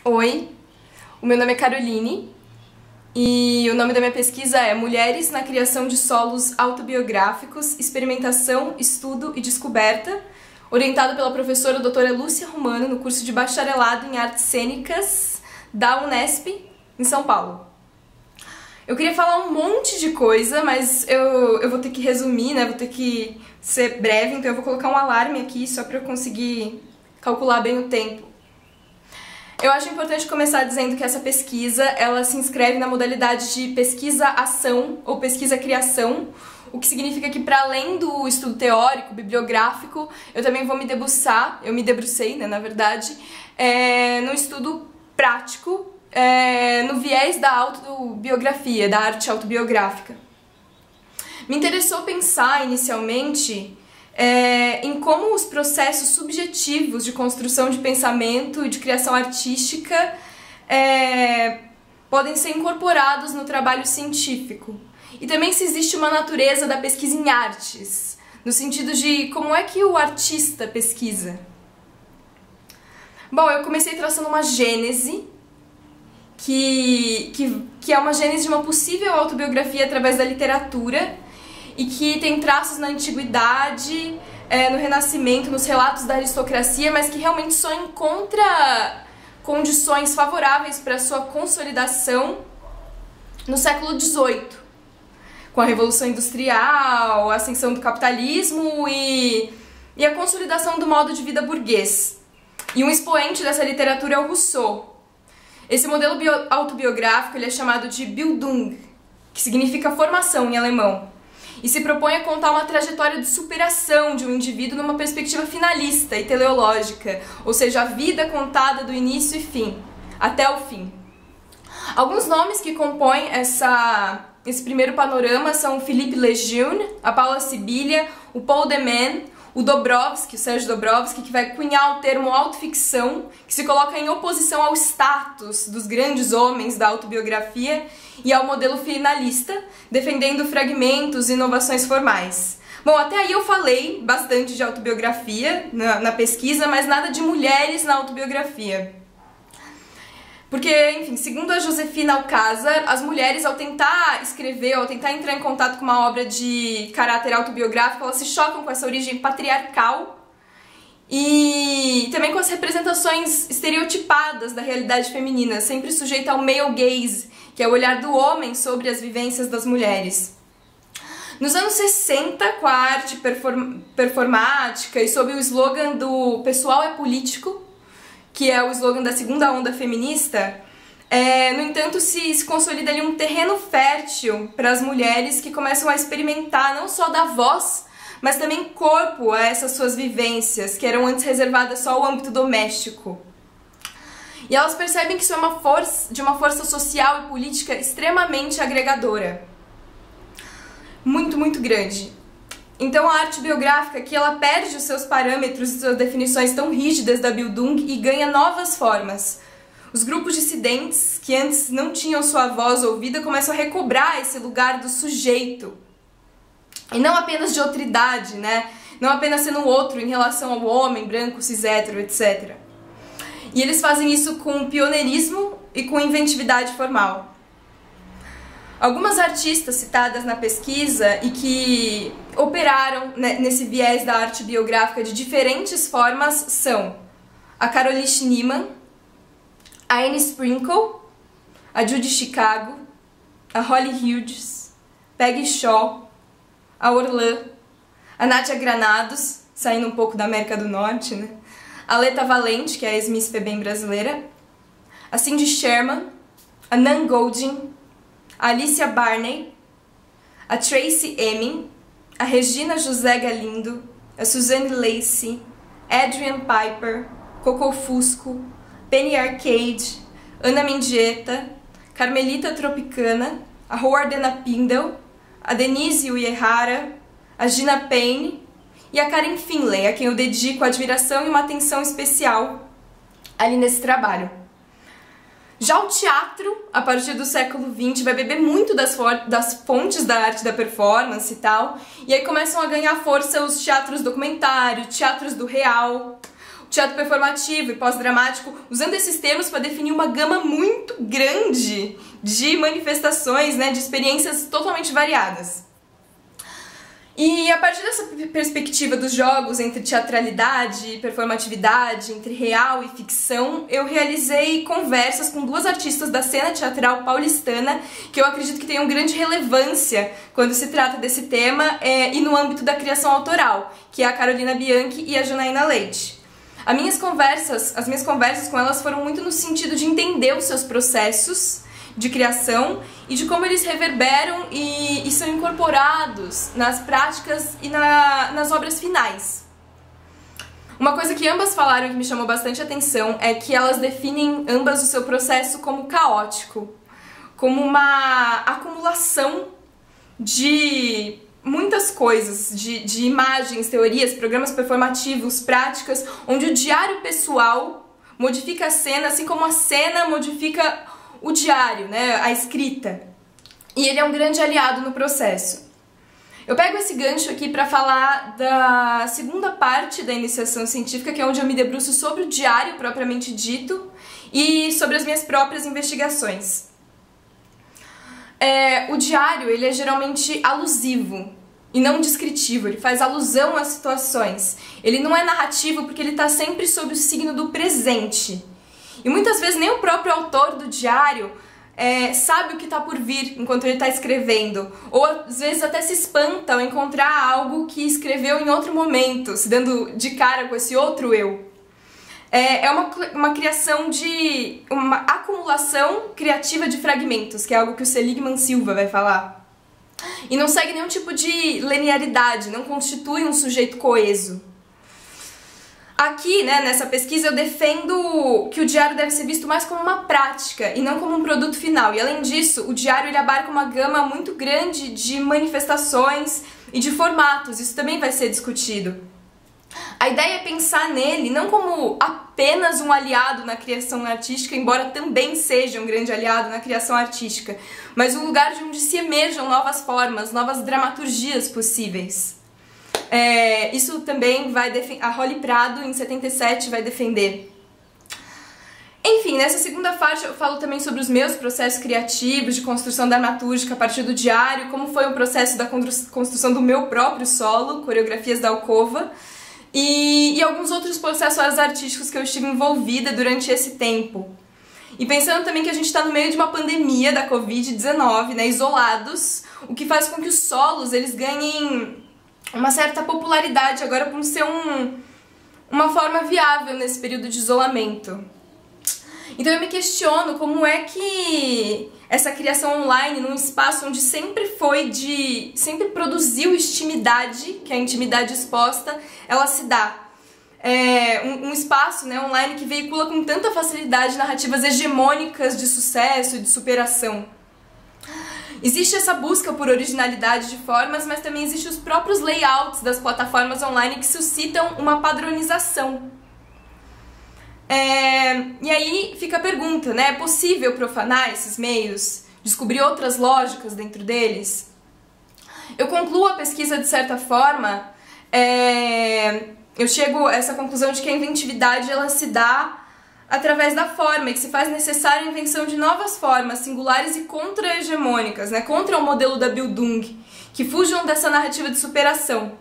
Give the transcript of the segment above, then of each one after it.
Oi, o meu nome é Caroline e o nome da minha pesquisa é Mulheres na Criação de Solos Autobiográficos, Experimentação, Estudo e Descoberta, orientada pela professora doutora Lúcia Romano no curso de Bacharelado em Artes Cênicas da Unesp, em São Paulo. Eu queria falar um monte de coisa, mas eu vou ter que resumir, né? Vou ter que ser breve, então eu vou colocar um alarme aqui só para eu conseguir calcular bem o tempo. Eu acho importante começar dizendo que essa pesquisa, ela se inscreve na modalidade de pesquisa-ação ou pesquisa-criação, o que significa que, para além do estudo teórico, bibliográfico, eu também vou me debruçar, eu me debrucei, né, na verdade, no estudo prático, no viés da autobiografia, da arte autobiográfica. Me interessou pensar, inicialmente, em como os processos subjetivos de construção de pensamento e de criação artística podem ser incorporados no trabalho científico. E também se existe uma natureza da pesquisa em artes, no sentido de como é que o artista pesquisa. Bom, eu comecei traçando uma gênese, que é uma gênese de uma possível autobiografia através da literatura, e que tem traços na antiguidade, no Renascimento, nos relatos da aristocracia, mas que realmente só encontra condições favoráveis para sua consolidação no século XVIII, com a Revolução Industrial, a ascensão do capitalismo e a consolidação do modo de vida burguês. E um expoente dessa literatura é o Rousseau. Esse modelo autobiográfico ele é chamado de Bildung, que significa formação em alemão, e se propõe a contar uma trajetória de superação de um indivíduo numa perspectiva finalista e teleológica, ou seja, a vida contada do início e fim, até o fim. Alguns nomes que compõem esse primeiro panorama são o Philippe Lejeune, a Paula Sibilia, o Paul de Man, o Dobrovsky, o Sérgio Dobrovsky, que vai cunhar o termo autoficção, que se coloca em oposição ao status dos grandes homens da autobiografia e ao modelo finalista, defendendo fragmentos e inovações formais. Bom, até aí eu falei bastante de autobiografia na pesquisa, mas nada de mulheres na autobiografia. Porque, enfim, segundo a Josefina Alcázar, as mulheres, ao tentar escrever, ao tentar entrar em contato com uma obra de caráter autobiográfico, elas se chocam com essa origem patriarcal e também com as representações estereotipadas da realidade feminina, sempre sujeita ao male gaze, que é o olhar do homem sobre as vivências das mulheres. Nos anos 60, com a arte performática e sob o slogan do "pessoal é político", que é o slogan da segunda onda feminista, no entanto se consolida ali um terreno fértil para as mulheres que começam a experimentar não só dar voz, mas também corpo a essas suas vivências, que eram antes reservadas só ao âmbito doméstico. E elas percebem que isso é de uma força social e política extremamente agregadora. Muito, muito grande. Então a arte biográfica aqui ela perde os seus parâmetros e suas definições tão rígidas da Bildung e ganha novas formas. Os grupos dissidentes, que antes não tinham sua voz ouvida, começam a recobrar esse lugar do sujeito. E não apenas de outridade, né? Não apenas sendo um outro em relação ao homem, branco, cis, hétero, etc. E eles fazem isso com pioneirismo e com inventividade formal. Algumas artistas citadas na pesquisa e que operaram nesse viés da arte biográfica de diferentes formas são a Caroline Schneemann, a Anne Sprinkle, a Judy Chicago, a Holly Hughes, Peggy Shaw, a Orlan, a Nádia Granados, saindo um pouco da América do Norte, né? A Leta Valente, que é a ex-Miss FEBEM brasileira, a Cindy Sherman, a Nan Goldin, a Alicia Barney, a Tracy Emin, a Regina José Galindo, a Suzanne Lacey, Adrian Piper, Coco Fusco, Penny Arcade, Ana Mendieta, Carmelita Tropicana, a Howardena Pindel, a Denise Uehara, a Gina Payne e a Karen Finlay, a quem eu dedico admiração e uma atenção especial ali nesse trabalho. Já o teatro, a partir do século XX, vai beber muito das fontes da arte da performance e tal, e aí começam a ganhar força os teatros documentário, teatros do real, teatro performativo e pós-dramático, usando esses termos para definir uma gama muito grande de manifestações, né, de experiências totalmente variadas. E a partir dessa perspectiva dos jogos entre teatralidade e performatividade, entre real e ficção, eu realizei conversas com duas artistas da cena teatral paulistana que eu acredito que tenham grande relevância quando se trata desse tema e no âmbito da criação autoral, que é a Carolina Bianchi e a Janaína Leite. As minhas conversas com elas foram muito no sentido de entender os seus processos de criação e de como eles reverberam e são incorporados nas práticas e nas obras finais. Uma coisa que ambas falaram que me chamou bastante atenção é que elas definem ambas o seu processo como caótico, como uma acumulação de muitas coisas, de imagens, teorias, programas performativos, práticas, onde o diário pessoal modifica a cena, assim como a cena modifica o diário, né, a escrita. E ele é um grande aliado no processo. Eu pego esse gancho aqui para falar da segunda parte da iniciação científica, que é onde eu me debruço sobre o diário propriamente dito e sobre as minhas próprias investigações. O diário, ele é geralmente alusivo e não descritivo, ele faz alusão às situações. Ele não é narrativo porque ele está sempre sob o signo do presente. E muitas vezes nem o próprio autor do diário sabe o que está por vir enquanto ele está escrevendo. Ou às vezes até se espanta ao encontrar algo que escreveu em outro momento, se dando de cara com esse outro eu. É uma criação de... uma acumulação criativa de fragmentos, que é algo que o Seligman Silva vai falar. E não segue nenhum tipo de linearidade, não constitui um sujeito coeso. Aqui, né, nessa pesquisa, eu defendo que o diário deve ser visto mais como uma prática e não como um produto final. E além disso, o diário ele abarca uma gama muito grande de manifestações e de formatos. Isso também vai ser discutido. A ideia é pensar nele não como apenas um aliado na criação artística, embora também seja um grande aliado na criação artística, mas um lugar de onde se emerjam novas formas, novas dramaturgias possíveis. Isso também a Holly Prado, em 77, vai defender. Enfim, nessa segunda parte eu falo também sobre os meus processos criativos de construção dramatúrgica a partir do diário, como foi o processo da construção do meu próprio solo, Coreografias da Alcova, e alguns outros processos artísticos que eu estive envolvida durante esse tempo. E pensando também que a gente está no meio de uma pandemia da Covid-19, né, isolados, o que faz com que os solos eles ganhem uma certa popularidade agora por ser uma forma viável nesse período de isolamento. Então eu me questiono como é que essa criação online, num espaço onde sempre produziu intimidade, que é a intimidade exposta, ela se dá. Um espaço, né, online que veicula com tanta facilidade narrativas hegemônicas de sucesso e de superação. Existe essa busca por originalidade de formas, mas também existem os próprios layouts das plataformas online que suscitam uma padronização. E aí fica a pergunta, né? É possível profanar esses meios? Descobrir outras lógicas dentro deles? Eu concluo a pesquisa de certa forma, eu chego a essa conclusão de que a inventividade ela se dá através da forma e que se faz necessária a invenção de novas formas singulares e contra-hegemônicas, né? Contra o modelo da Bildung, que fujam dessa narrativa de superação.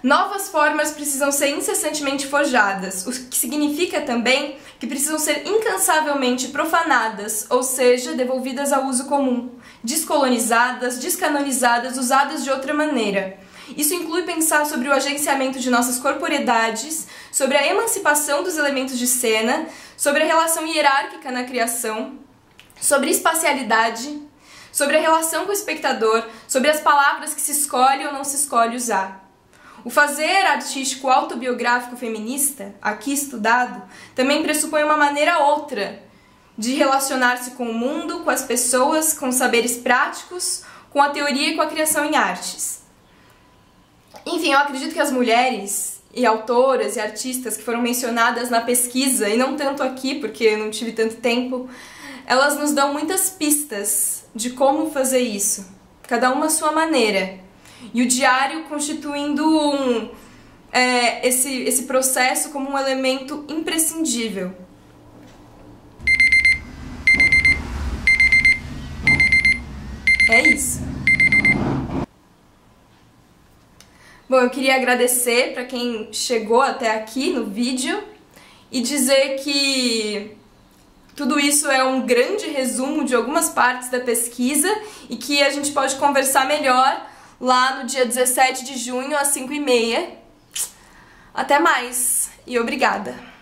Novas formas precisam ser incessantemente forjadas, o que significa também que precisam ser incansavelmente profanadas, ou seja, devolvidas ao uso comum, descolonizadas, descanonizadas, usadas de outra maneira. Isso inclui pensar sobre o agenciamento de nossas corporeidades, sobre a emancipação dos elementos de cena, sobre a relação hierárquica na criação, sobre espacialidade, sobre a relação com o espectador, sobre as palavras que se escolhe ou não se escolhe usar. O fazer artístico autobiográfico feminista, aqui estudado, também pressupõe uma maneira outra de relacionar-se com o mundo, com as pessoas, com saberes práticos, com a teoria e com a criação em artes. Enfim, eu acredito que as mulheres e autoras e artistas que foram mencionadas na pesquisa, e não tanto aqui porque eu não tive tanto tempo, elas nos dão muitas pistas de como fazer isso, cada uma à sua maneira. E o diário constituindo esse processo como um elemento imprescindível. É isso. Bom, eu queria agradecer para quem chegou até aqui no vídeo e dizer que tudo isso é um grande resumo de algumas partes da pesquisa e que a gente pode conversar melhor lá no dia 17 de junho às 5h30. Até mais e obrigada!